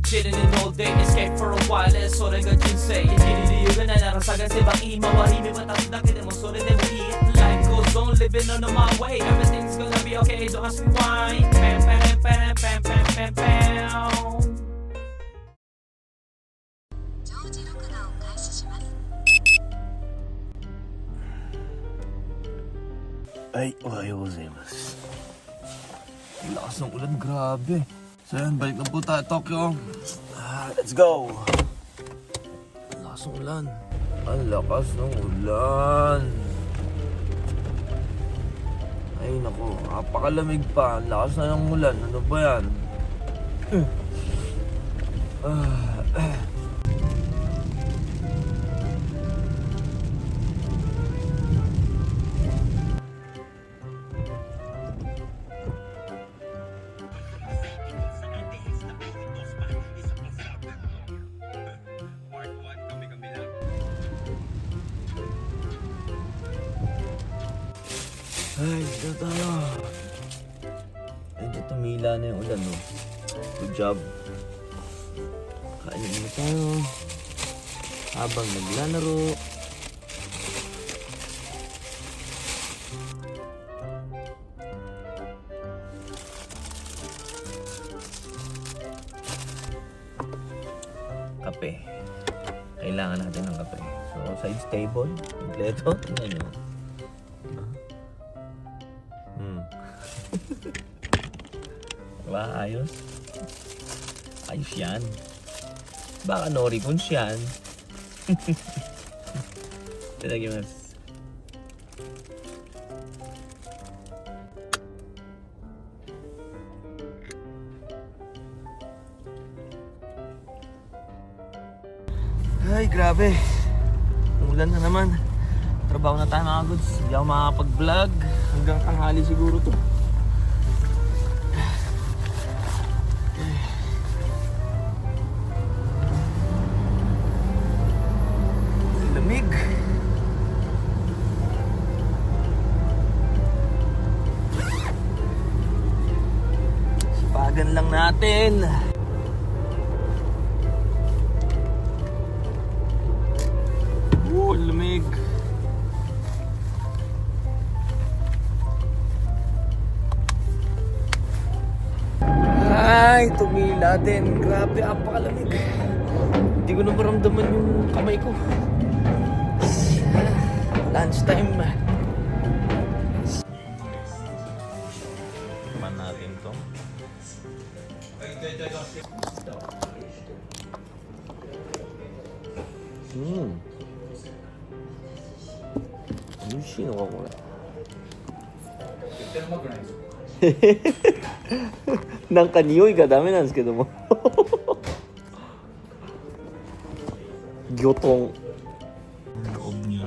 chilling in all day, escape for a while, それが人生生きる理由がないなら探せばいい周り見渡すだけでもそれでもいい Life goes on, living on my way, everything's gonna be okay, don't ask me why. Pam pam pam pam pam pam pam. 常時録画を開始します。はい、おはようございます。Lakas ng ulan, grabe. So yan, balik na po tayo, Tokyo. Let's go! Lakas ng ulan. Ang lakas ng ulan. Ay naku, napakalamig pa. Ang lakas na ng ulan. Ano ba yan? Ay, dito tayo. Medyo tumila na yung ulan, no? Good job. Kain na tayo. Habang naglalaro. Kape. Kailangan natin ng kape. So, side table. Kompleto. Tingnan nyo. Diba? Ayos? Ayos yan. Baka Noricons yan. Itadakimasu. Ay, grabe. Umulan na naman. Trabaho na tayo mga goods. Hindi ako makakapag-vlog. Hanggang tanghali siguro to. Lamig. Sipagan lang natin. Lamig. Ay, tumila din. Grabe, apakalamig. Hindi ko na maramdaman yung kamay ko. Lunch time. Man natin to. Yushi no ka, kore. なんか匂いがダメなんですけども魚豚 loob niya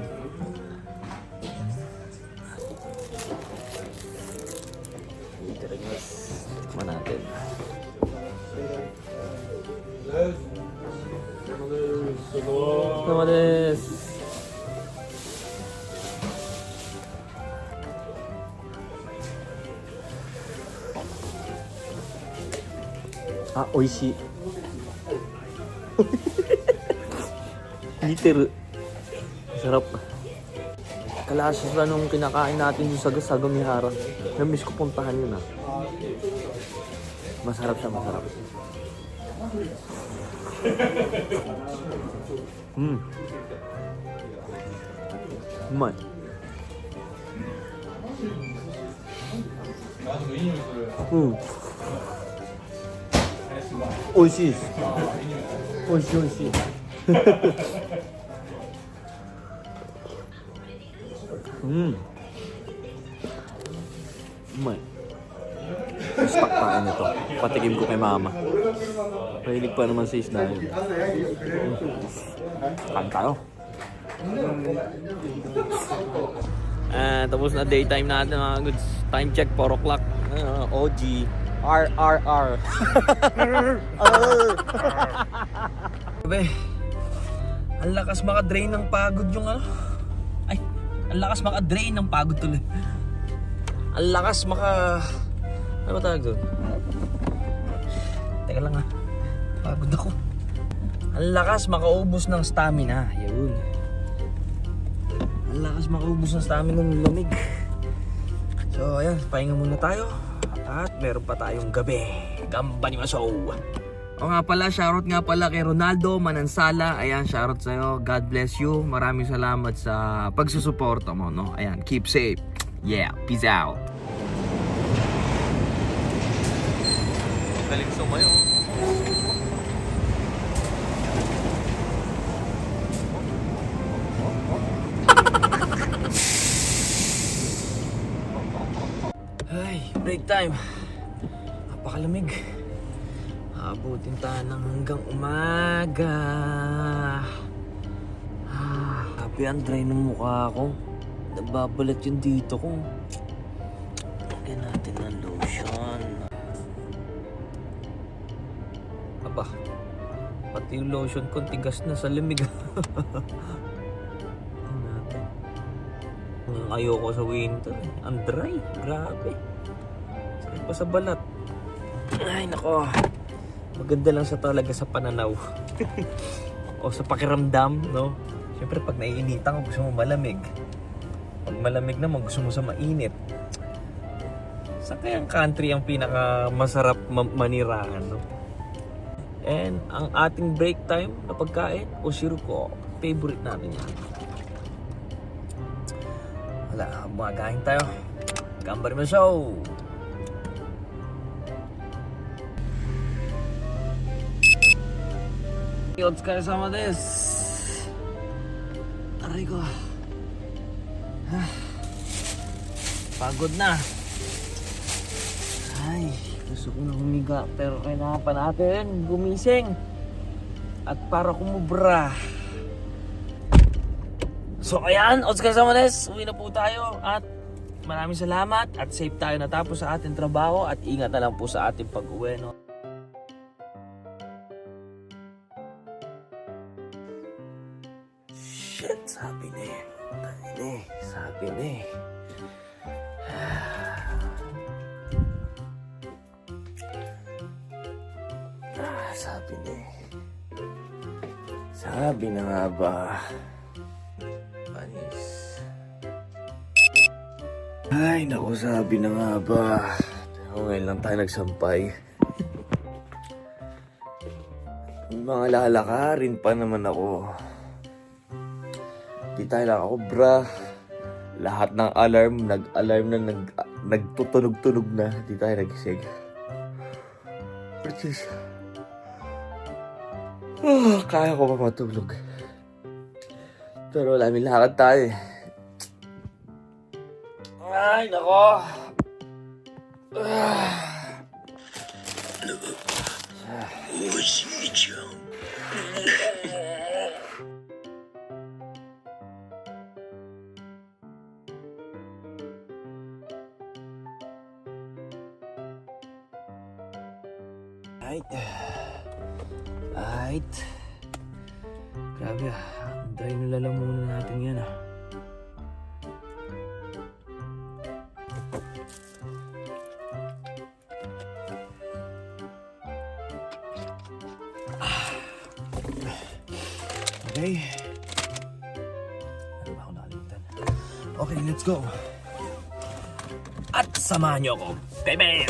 tikman natin sama desu ah, oishii. Literal. Sarap. Kalasa sa nung kinakain natin yung sa Gamihara. Namiss ko puntahan yun ah. Masarap siya, masarap. Umay. Oishii desu. Oishii, oishii. Umay. Stock tayo nito. Patikim ko kay mama. Mahilig pa naman sa isda yun. Kain tayo. Tapos na daytime natin mga goods. Time check, 4 o'clock. OG. RRR. Sabi, ang lakas maka-drain ng pagod yung ano. Ay, ang lakas maka-drain ng pagod tuloy. Ang lakas maka... Ano ba tawag doon? Teka lang ha. Pagod ako. Ang lakas makaubos ng stamina. Yun. Ang lakas makaubos ng stamina ng lamig. So ayan, pahinga muna tayo. At meron pa tayong gabi. Gamba ni Maso. O nga pala, shoutout nga pala kay Ronaldo Manansala. Ayan, shoutout sa'yo. God bless you. Maraming salamat sa pagsusuporta mo, no? Ayan, keep safe. Yeah, peace out. Galing sumayo. Ay, break time. Napakalamig. Abutin tayo ng hanggang umaga. Sabi ang dry ng mukha ko. Nababalat yung dito ko. Lagyan natin ng lotion. Aba, pati yung lotion ko tigas na sa lamig. Ayoko sa winter. Ang dry. Grabe. Sakit pa sa balat. Ay, nako. Maganda lang sa talaga sa pananaw. O sa pakiramdam, no? Siyempre, pag naiinitan ko, gusto mo malamig. Pag malamig naman, gusto mo sa mainit. Sa kayang country ang pinaka masarap manirahan, no? And ang ating break time na pagkain, Oshiruko, favorite natin yan. Wala, bumagahin tayo. Gambari mo show! Otsukare sama desu. Aray ko. Pagod na. Ay, gusto ko na humiga. Pero kailangan pa natin gumising. At para kumubra. So ayan, otsukare sama desu. Uwi na po tayo. At maraming salamat. At safe tayo natapos sa ating trabaho. At ingat na lang po sa ating pag-uwi, no? Shit, sabi na eh. Sabi na eh. Sabi na eh. Sabi na nga ba? Panis. Ay, naku, sabi na nga ba? Ngayon lang tayo nagsampay. Mga lalakarin pa naman ako. Di tayo nakakobra. Lahat ng alarm, nag-alarm na, nagtutunog-tunog na. Di tayo nagising. Which is... kaya ko pa matulog. Pero wala, may lakad tayo eh. Ay, nako. Right. Grabe ah. Dry na lalamunan natin yan ah. Okay. Ano ba ako nakalimutan? Okay, let's go. At samahan niyo ako. Bebe!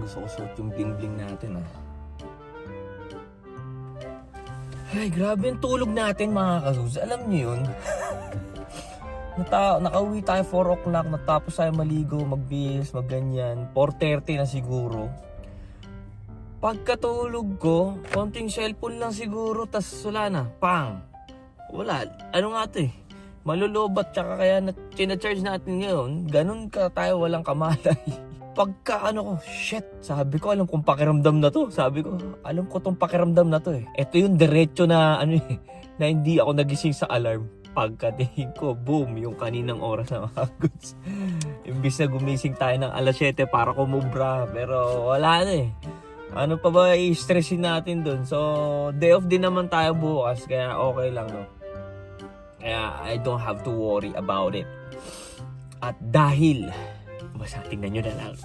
Gusto ko suot yung bling-bling natin ah. Ay, grabe yung tulog natin mga kasus. Alam niyo yun? Nakauwi tayo 4 o'clock, natapos tayo maligo, magbihis, magganyan. 4:30 na siguro. Pagkatulog ko, konting cellphone lang siguro, tas wala na. Pang! Wala. Ano nga ito eh? Malulobat, tsaka kaya tina-charge natin ngayon, ganun ka tayo walang kamalay. Pagka ano ko, shit, sabi ko, alam kong pakiramdam na to. Sabi ko, alam ko tong pakiramdam na to eh. Ito yung diretso na, ano eh, na hindi ako nagising sa alarm. Pagkatingin ko, boom, yung kaninang oras na mga goods. Imbis na gumising tayo ng alas 7 para kumubra, pero wala na eh. Ano pa ba i-stressin natin dun? So, day off din naman tayo bukas, kaya okay lang, no? Kaya I don't have to worry about it. At dahil, basta tingnan nyo na lang.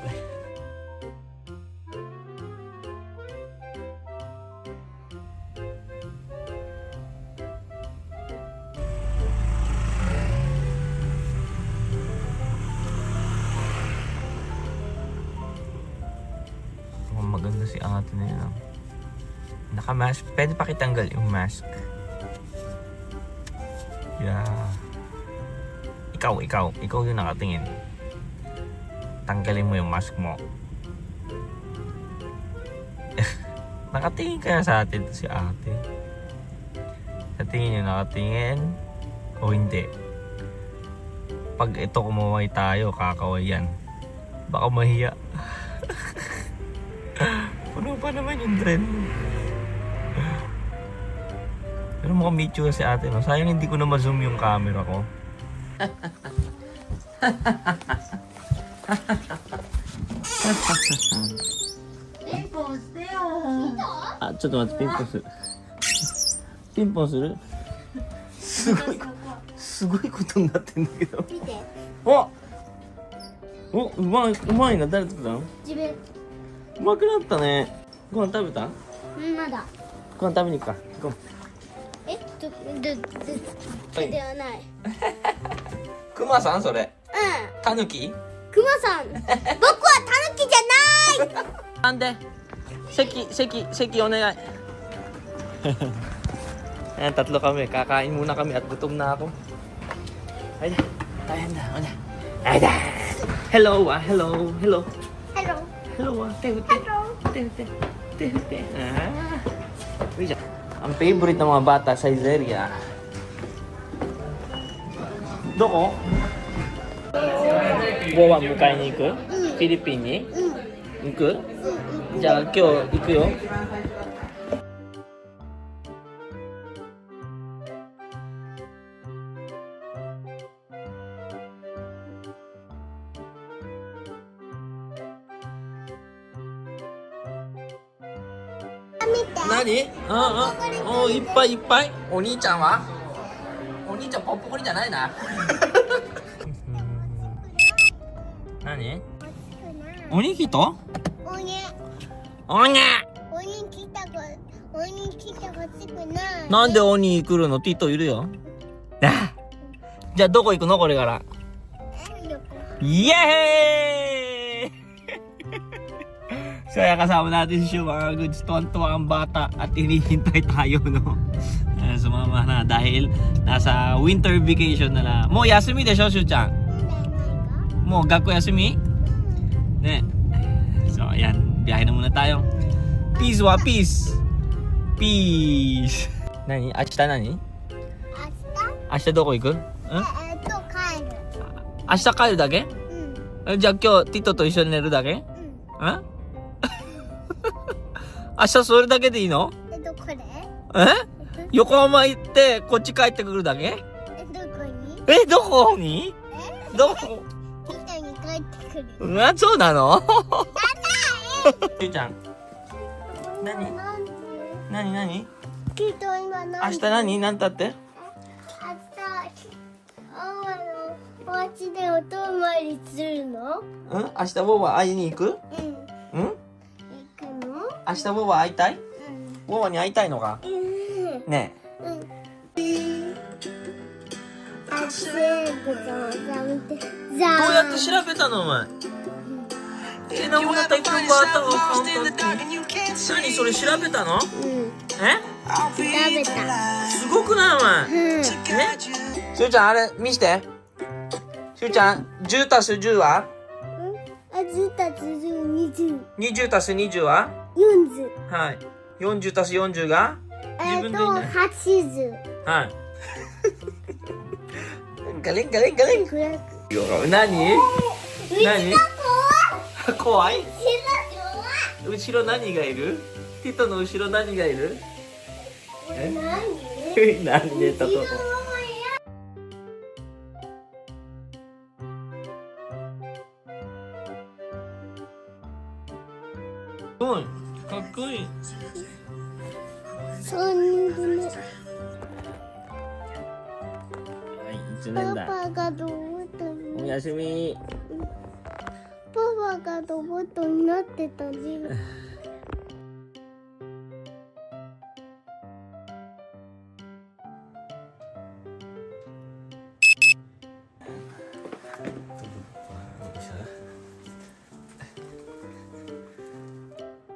Maganda si ate na yun. Naka-mask. Pwede pa kitanggal yung mask. Yeah. Ikaw yung nakatingin. Tanggalin mo yung mask mo. Nakatingin kaya sa atin si ate. Sa tingin niyo nakatingin o hindi? Pag ito kumaway tayo, kakaway yan. Baka mahiya. Puno pa naman yung trend. Pero mukhang may tsura si ate, no? Sayang hindi ko na ma-zoom yung camera ko. Pimponしてよ。あ、ちょっと待って、ピンポンする。ピンポンする？すごいことになってんだけど。見て。お、うまいな。誰作ったの？自分。うまくなったね。ご飯食べた？まだ。ご飯食べに行くか。行こではない。う。クマさんそれ。うん。タヌキ？クマさん。僕はタヌキじゃない。なんで席お願いAyan, tatlo kami. Kakain muna kami at gutom na ako. Ay da, tayo na. Ay da. Hello. Hello. Te. Uy, ang favorite ng mga bata sa Izeria. Doko? Goa迎えに行く？フィリピンに？行く？じゃあ今日行くよ。何？おいっぱい。お兄ちゃんは？お兄ちゃんポップコーンじゃないな。何？鬼来た？鬼来たほしくない。なんで鬼来るの？ティトいるよ。じゃあどこ行くのこれから？イエーイSaya kasama natin si Shu, mga goods. Tuwan-tuwa ang bata at hinihintay tayo, no? Sumama na dahil nasa winter vacation na lang. Mo yasumi desho, Shu-chan? Mo gakko yasumi? Ne. So, ayan. Biyahe na muna tayo. Peace. Nani? Ashita nani? Ashita doko iku? 明日帰るだけ？じゃあ今日ティトと一緒に寝るだけ？明日それだけでいいの？これ？横浜行ってこっち帰ってくるだけ？どこに？どこ？北に帰ってくる。そうなの？ゆうちゃん。何？明日何？何だって？お家でお泊まりするの？明日ボバ会いに行く？行くの？明日ボバ会いたい？ボバに会いたいのか？ねえ。どうやって調べたのお前？nauna tayo ng bata o accountant ni. Nani,それ調べたの？調べた。すごくないお前。しゅうちゃんあれ見して。しゅうちゃん、10たす10は10たす10、20。20たす20は40。はい。40たす40が80。はい。galing. Nani?怖い？後ろ何がいる？ティトの後ろ何がいる？何でトトト。かっこいい。3人組。はい、1年だ。パパがロボットおに。やすみ。パパがロボットになってたね。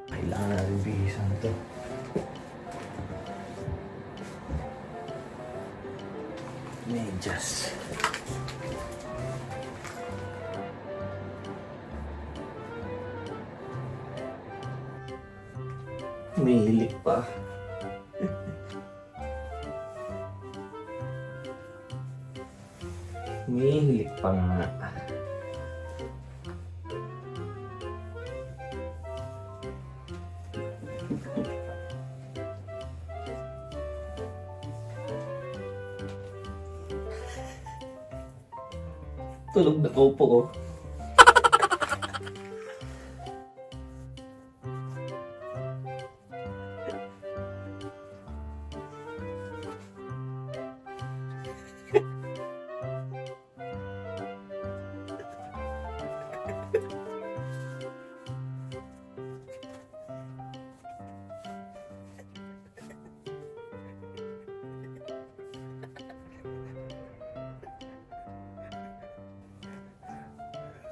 Kailangan natin bihisan to. Medyas. Mihilik pa. Mihilik pa nga. Tulog na ko po.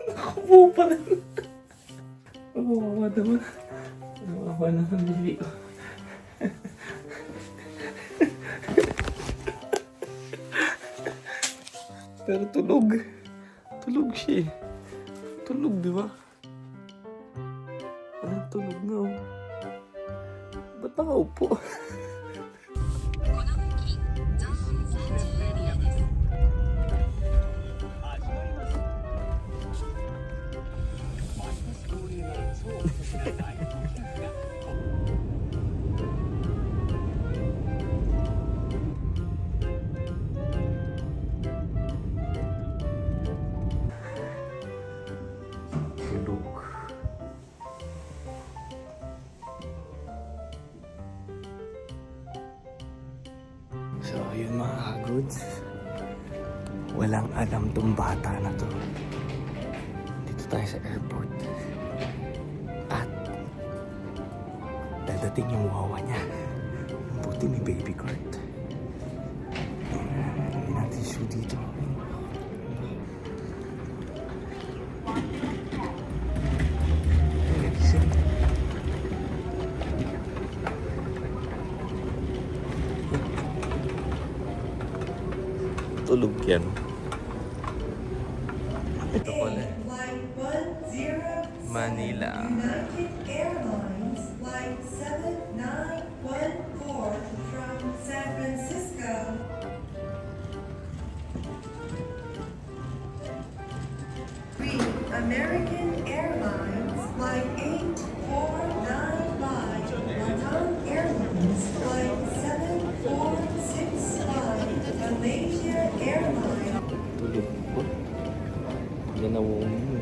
Nakapo pa rin. Kawawa naman. Kawawa naman baby ko. Pero tulog. Tulog siya eh. Tulog, di ba? Tulog na oh. Ba't nakaupo? So, yun mga kagods. Walang alam tong bata na to. Dito tayo sa airport. At dadating yung wawa niya. Buti may baby cart. Hindi natin shoe dito. Tulog yan. Ito pala. Manila. United Airlines Flight 7914 from San Francisco. American Airlines Flight 8495, Latam Airlines Flight 7465, Malaysia Airlines. Tulog po. Ganawa mo.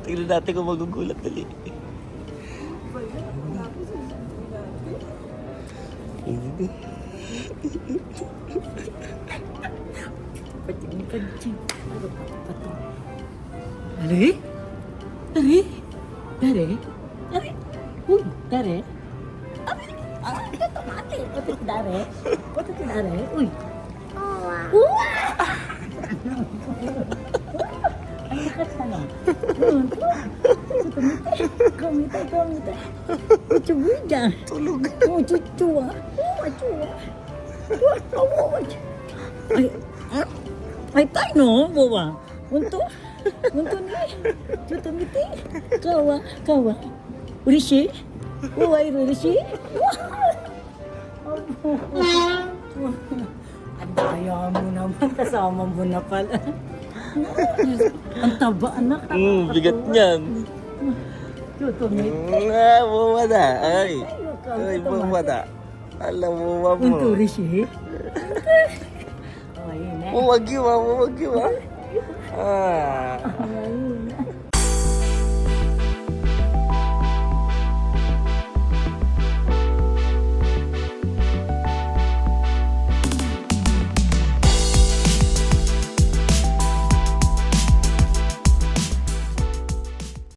Tingnan natin kung magugulat dali. Dari? Dari? Dari? Dari? Uy, Dari? Mati. What is Dari? What is Dari? Uy. Uy! Ay, Lakas ka na. Kumita. Cucu dyan. Tulog. Oh, cucu ah. Oh, cucu ah. Ay, tayo no, bawa. Untuk ni. Cucu miti. Kawa. Urishi. Oh, ay urishi. Ang daya mo naman, kasama mo na pala. Ang taba, anak. Bigat niyan. Cucu miti. Bumada. Ay, bumada. Alam mo mo. Untuk urishi. Oh, ayun na. Wag yun ah. Ah. Ayun na.